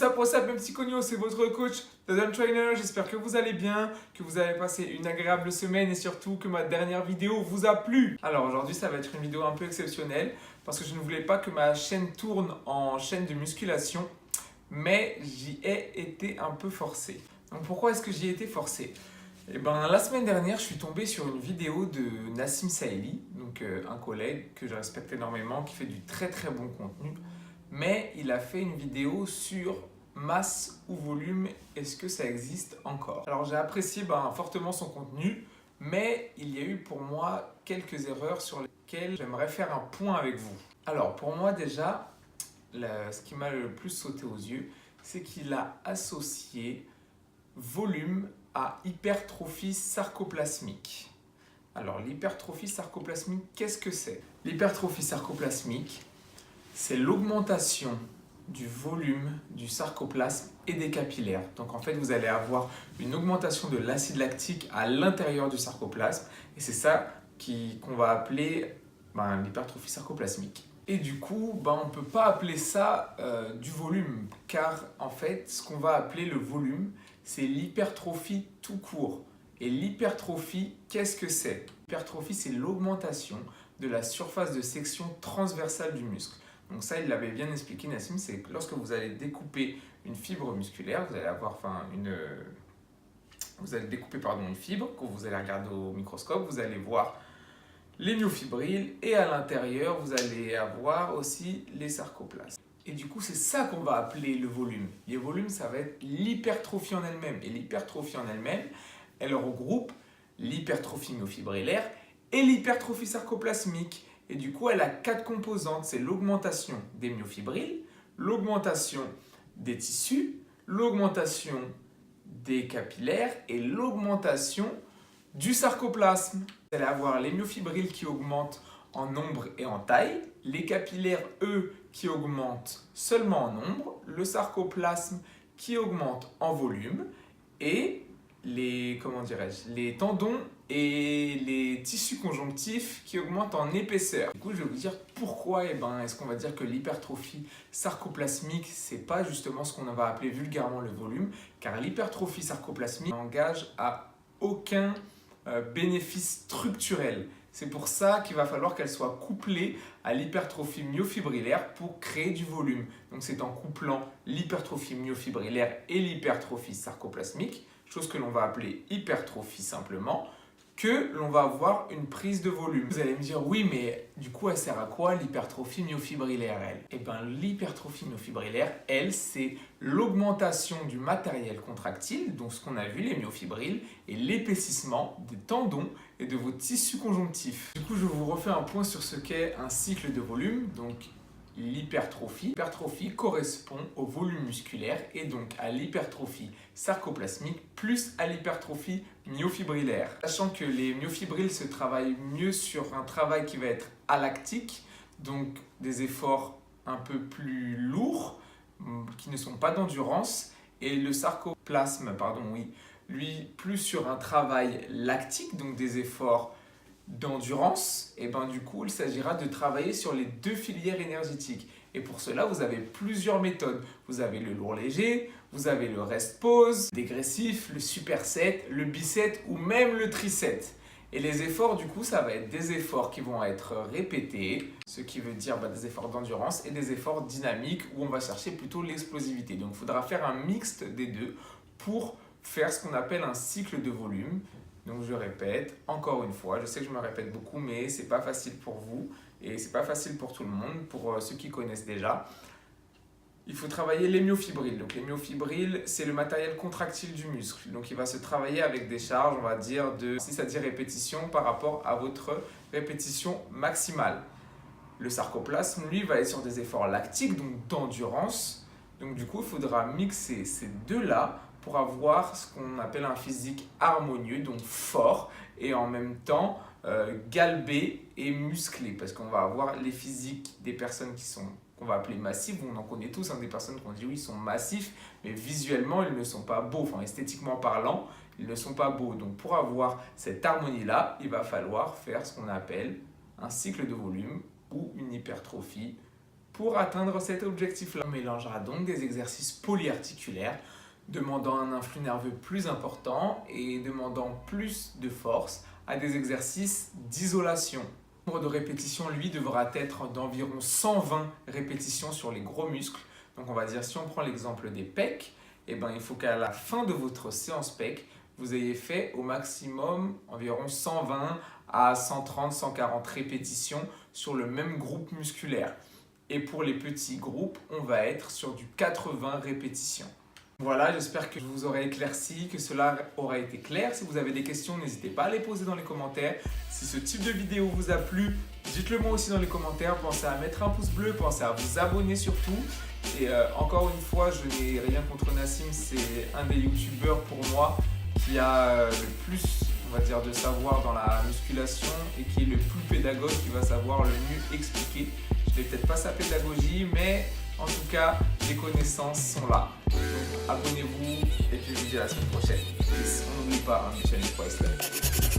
What's up mes petits cognos, c'est votre coach The Trainer. J'espère que vous allez bien, que vous avez passé une agréable semaine et surtout que ma dernière vidéo vous a plu. Alors aujourd'hui ça va être une vidéo un peu exceptionnelle parce que je ne voulais pas que ma chaîne tourne en chaîne de musculation, mais j'y ai été un peu forcé. Donc pourquoi est-ce que j'y ai été forcé? Eh ben, la semaine dernière, je suis tombé sur une vidéo de Nassim Saïli, donc un collègue que je respecte énormément, qui fait du très très bon contenu. Mais il a fait une vidéo sur masse ou volume, est-ce que ça existe encore? Alors j'ai apprécié fortement son contenu, mais il y a eu pour moi quelques erreurs sur lesquelles j'aimerais faire un point avec vous. Alors pour moi déjà, ce qui m'a le plus sauté aux yeux, c'est qu'il a associé volume à hypertrophie sarcoplasmique. Alors l'hypertrophie sarcoplasmique, qu'est-ce que c'est? L'hypertrophie sarcoplasmique, c'est l'augmentation du volume du sarcoplasme et des capillaires. Donc en fait, vous allez avoir une augmentation de l'acide lactique à l'intérieur du sarcoplasme et c'est ça qu'on va appeler l'hypertrophie sarcoplasmique. Et du coup, on ne peut pas appeler ça du volume car en fait, ce qu'on va appeler le volume, c'est l'hypertrophie tout court. Et l'hypertrophie, qu'est-ce que c'est? L'hypertrophie, c'est l'augmentation de la surface de section transversale du muscle. Donc ça, il l'avait bien expliqué, Nassim, c'est que lorsque vous allez découper une fibre musculaire, vous allez avoir une fibre que vous allez regarder au microscope, vous allez voir les myofibrilles et à l'intérieur, vous allez avoir aussi les sarcoplasmes. Et du coup, c'est ça qu'on va appeler le volume. Et le volume, ça va être l'hypertrophie en elle-même. Et l'hypertrophie en elle-même, elle regroupe l'hypertrophie myofibrillaire et l'hypertrophie sarcoplasmique. Et du coup, elle a 4 composantes. C'est l'augmentation des myofibrilles, l'augmentation des tissus, l'augmentation des capillaires et l'augmentation du sarcoplasme. Vous allez avoir les myofibrilles qui augmentent en nombre et en taille, les capillaires, eux, qui augmentent seulement en nombre, le sarcoplasme qui augmente en volume et les tendons et les tissus conjonctifs qui augmentent en épaisseur. Du coup, je vais vous dire pourquoi est-ce qu'on va dire que l'hypertrophie sarcoplasmique, c'est pas justement ce qu'on va appeler vulgairement le volume, car l'hypertrophie sarcoplasmique n'engage à aucun bénéfice structurel. C'est pour ça qu'il va falloir qu'elle soit couplée à l'hypertrophie myofibrillaire pour créer du volume. Donc c'est en couplant l'hypertrophie myofibrillaire et l'hypertrophie sarcoplasmique, chose que l'on va appeler hypertrophie simplement, que l'on va avoir une prise de volume. Vous allez me dire, oui, mais du coup, elle sert à quoi l'hypertrophie myofibrillaire, elle? Eh bien, l'hypertrophie myofibrillaire, elle, c'est l'augmentation du matériel contractile, donc ce qu'on a vu, les myofibrilles, et l'épaississement des tendons et de vos tissus conjonctifs. Du coup, je vous refais un point sur ce qu'est un cycle de volume. Donc, l'hypertrophie. L'hypertrophie correspond au volume musculaire et donc à l'hypertrophie sarcoplasmique plus à l'hypertrophie myofibrillaire. Sachant que les myofibrilles se travaillent mieux sur un travail qui va être alactique, donc des efforts un peu plus lourds qui ne sont pas d'endurance, et le sarcoplasme, lui plus sur un travail lactique, donc des efforts d'endurance, et du coup il s'agira de travailler sur les deux filières énergétiques. Et pour cela, vous avez plusieurs méthodes. Vous avez le lourd léger, vous avez le rest pause, le dégressif, le superset, le biset ou même le triset. Et les efforts, du coup, ça va être des efforts qui vont être répétés, ce qui veut dire des efforts d'endurance et des efforts dynamiques où on va chercher plutôt l'explosivité. Donc il faudra faire un mixte des deux pour faire ce qu'on appelle un cycle de volume. Donc je répète encore une fois, je sais que je me répète beaucoup, mais c'est pas facile pour vous et c'est pas facile pour tout le monde, pour ceux qui connaissent déjà. Il faut travailler les myofibrilles. Donc les myofibrilles, c'est le matériel contractile du muscle. Donc il va se travailler avec des charges, on va dire, de 6 à 10 répétitions par rapport à votre répétition maximale. Le sarcoplasme, lui, va être sur des efforts lactiques, donc d'endurance. Donc du coup, il faudra mixer ces deux-là pour avoir ce qu'on appelle un physique harmonieux, donc fort, et en même temps galbé et musclé, parce qu'on va avoir les physiques des personnes qu'on va appeler massives. On en connaît tous, des personnes qu'on dit oui, ils sont massifs, mais visuellement, ils ne sont pas beaux, esthétiquement parlant, ils ne sont pas beaux. Donc pour avoir cette harmonie-là, il va falloir faire ce qu'on appelle un cycle de volume ou une hypertrophie pour atteindre cet objectif-là. On mélangera donc des exercices polyarticulaires demandant un influx nerveux plus important et demandant plus de force à des exercices d'isolation. Le nombre de répétitions, lui, devra être d'environ 120 répétitions sur les gros muscles. Donc on va dire, si on prend l'exemple des pecs, eh ben, il faut qu'à la fin de votre séance pec, vous ayez fait au maximum environ 120 à 130, 140 répétitions sur le même groupe musculaire. Et pour les petits groupes, on va être sur du 80 répétitions. Voilà, j'espère que je vous aurai éclairci, que cela aura été clair. Si vous avez des questions, n'hésitez pas à les poser dans les commentaires. Si ce type de vidéo vous a plu, dites-le moi aussi dans les commentaires. Pensez à mettre un pouce bleu, pensez à vous abonner surtout. Et encore une fois, je n'ai rien contre Nassim, c'est un des youtubeurs pour moi qui a le plus, on va dire, de savoir dans la musculation et qui est le plus pédagogue, qui va savoir le mieux expliquer. Je n'ai peut-être pas sa pédagogie, mais en tout cas, les connaissances sont là. Donc, abonnez-vous et puis je vous dis à la semaine prochaine. Et on n'oublie pas, Michel Chrysler.